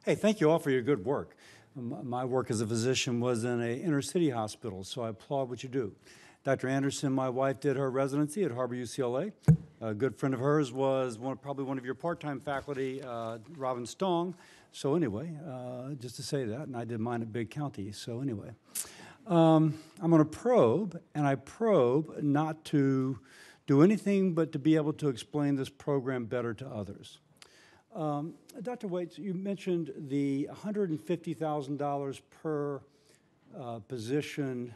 Hey, thank you all for your good work. My work as a physician was in an inner city hospital, so I applaud what you do. Dr. Anderson, my wife, did her residency at Harbor UCLA. A good friend of hers was probably one of your part-time faculty, Robin Stong. So anyway, just to say that, and I did mine at Big County. So anyway, I'm going to probe, and I probe not to do anything but to be able to explain this program better to others. Dr. Waits, you mentioned the $150,000 per position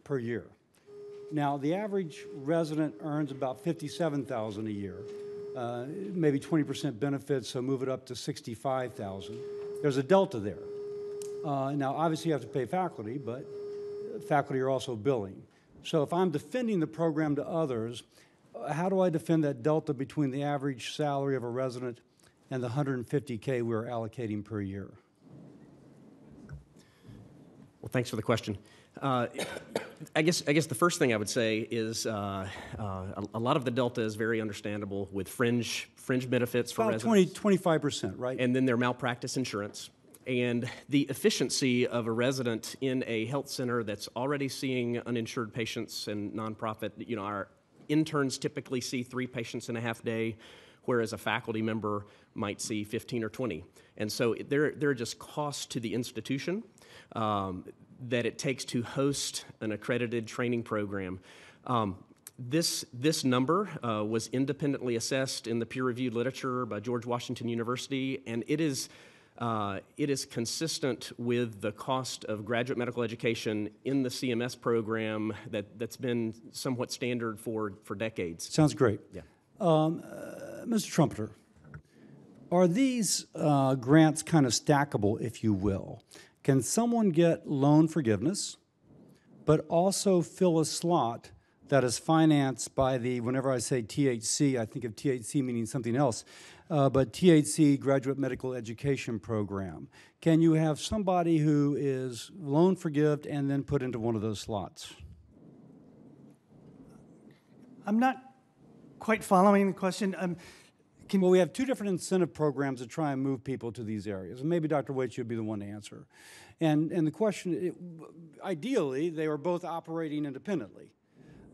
per year. Now, the average resident earns about $57,000 a year, maybe 20% benefits, so move it up to $65,000. There's a delta there. Now, obviously, you have to pay faculty, but faculty are also billing. So if I'm defending the program to others, how do I defend that delta between the average salary of a resident and the $150K we're allocating per year? Well, thanks for the question. I guess the first thing I would say is a lot of the delta is very understandable with fringe benefits for about residents. 25%, right? And then their malpractice insurance. And the efficiency of a resident in a health center that's already seeing uninsured patients and nonprofit, our interns typically see 3 patients in a half day, whereas a faculty member might see 15 or 20. And so there are just costs to the institution that it takes to host an accredited training program. This number was independently assessed in the peer-reviewed literature by George Washington University, and it is consistent with the cost of graduate medical education in the CMS program that's been somewhat standard for decades. Sounds great. Yeah. Mr. Trumpeter, are these grants kind of stackable, if you will? Can someone get loan forgiveness, but also fill a slot that is financed by the, whenever I say THC, I think of THC meaning something else, but THC, Graduate Medical Education Program. Can you have somebody who is loan forgived and then put into one of those slots? I'm not quite following the question. Well, we have 2 different incentive programs to try and move people to these areas. And maybe Dr. Waits, you'd be the one to answer. And the question, ideally, they are both operating independently.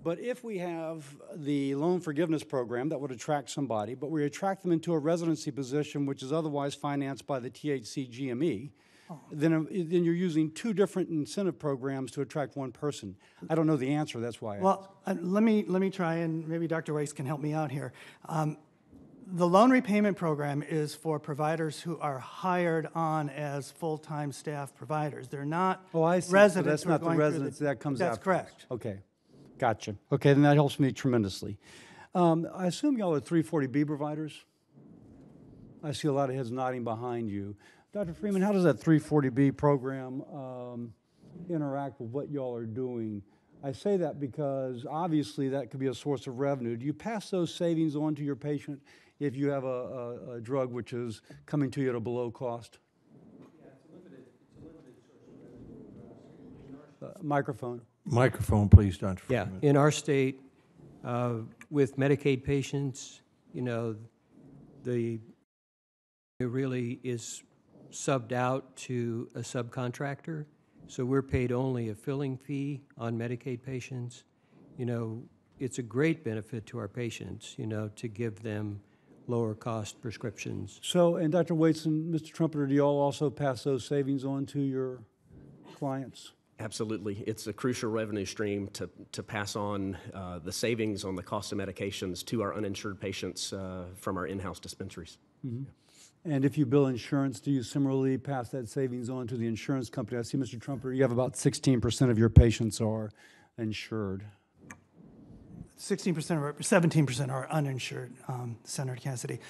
But if we have the loan forgiveness program that would attract somebody, but we attract them into a residency position which is otherwise financed by the THC GME, then you're using 2 different incentive programs to attract one person. I don't know the answer, that's why I asked. Let me try, and maybe Dr. Waits can help me out here. The loan repayment program is for providers who are hired on as full-time staff providers. They're not residents. So that's not the residents, that comes out. That's correct. Okay, gotcha. Okay, then that helps me tremendously. I assume y'all are 340B providers? I see a lot of heads nodding behind you. Dr. Freeman, how does that 340B program interact with what y'all are doing? I say that because obviously that could be a source of revenue. Do you pass those savings on to your patient if you have a drug which is coming to you at a below cost? Yeah, it's a limited source of revenue. Microphone. Microphone, please, Dr. Yeah, Freeman. in our state, with Medicaid patients, it really is subbed out to a subcontractor. So we're paid only a filling fee on Medicaid patients. It's a great benefit to our patients, to give them lower cost prescriptions. So, and Dr. Waits and Mr. Trumpeter, do you all also pass those savings on to your clients? Absolutely. It's a crucial revenue stream to pass on the savings on the cost of medications to our uninsured patients from our in-house dispensaries. Mm-hmm. And if you bill insurance, do you similarly pass that savings on to the insurance company? I see, Mr. Trumpeter, you have about 16% of your patients are insured. 16% or 17% are uninsured, Senator Cassidy.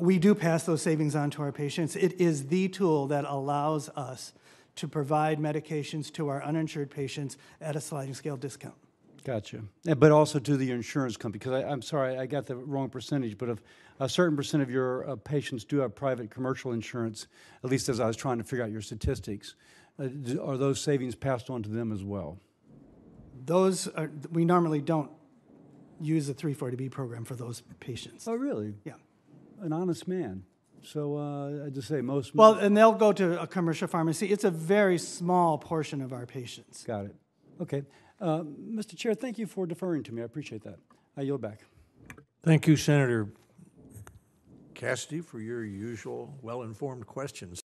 We do pass those savings on to our patients. It is the tool that allows us to provide medications to our uninsured patients at a sliding scale discount. Gotcha. But also to the insurance company, because I'm sorry, I got the wrong percentage, but if a certain percent of your patients do have private commercial insurance, at least as I was trying to figure out your statistics, are those savings passed on to them as well? We normally don't use the 340B program for those patients. Oh, really? Yeah. An honest man. So I just say most. Well, and they'll go to a commercial pharmacy. It's a very small portion of our patients. Got it. Okay. Mr. Chair, thank you for deferring to me. I appreciate that. I yield back. Thank you, Senator Cassidy, for your usual well-informed questions.